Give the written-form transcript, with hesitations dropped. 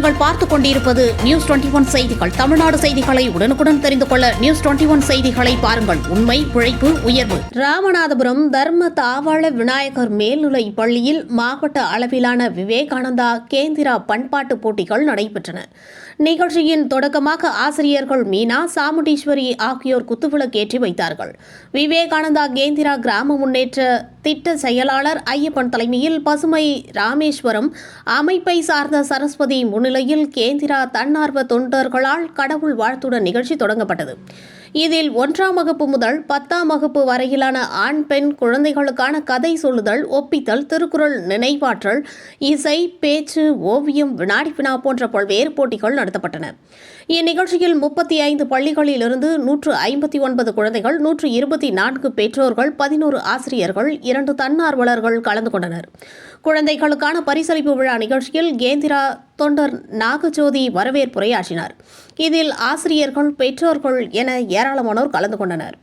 நீங்கள் பார்த்துக் கொண்டிருப்பது நியூஸ் 21 செய்திகள். தமிழ்நாடு செய்திகளை உடனுக்குடன் தெரிந்து கொள்ள நியூஸ் 21 செய்திகளை பாருங்கள். உண்மை, உழைப்பு, உயர்வு. ராமநாதபுரம் தர்ம தாவள விநாயகர் மேல்நிலைப் பள்ளியில் மாவட்ட அளவிலான விவேகானந்தா கேந்திரா பண்பாட்டு போட்டிகள் நடைபெற்றன. நிகழ்ச்சியின் தொடக்கமாக ஆசிரியர்கள் மீனா, சாமுண்டீஸ்வரி ஆகியோர் குத்துவிளக்கேற்றி வைத்தார்கள். விவேகானந்தா கேந்திரா கிராம முன்னேற்ற திட்ட செயலாளர் ஐயப்பன் தலைமையில் பசுமை ராமேஸ்வரம் அமைப்பை சார்ந்த சரஸ்வதி முன்னிலையில் கேந்திரா தன்னார்வ தொண்டர்களால் கடவுள் வாழ்த்துடன் நிகழ்ச்சி தொடங்கப்பட்டது. இதில் 1ஆம் வகுப்பு முதல் 10ஆம் வகுப்பு வரையிலான ஆண், பெண் குழந்தைகளுக்கான கதை சொல்லுதல், ஒப்பித்தல், திருக்குறள் நினைவாற்றல், இசை, பேச்சு, ஓவியம், வினாடி வினா போன்ற பல்வேறு போட்டிகள் நடத்தப்பட்டன. இந்நிகழ்ச்சியில் 35 பள்ளிகளிலிருந்து 159 குழந்தைகள், 124 பெற்றோர்கள், 11 ஆசிரியர்கள், 2 தன்னார்வலர்கள் கலந்து கொண்டனர். குழந்தைகளுக்கான பரிசளிப்பு விழா நிகழ்ச்சியில் கேந்திரா தொண்டர் நாகஜோதி வரவேற்புரையாற்றினார். இதில் ஆசிரியர்கள், பெற்றோர்கள் என ஏராளமானோர் கலந்து கொண்டனர்.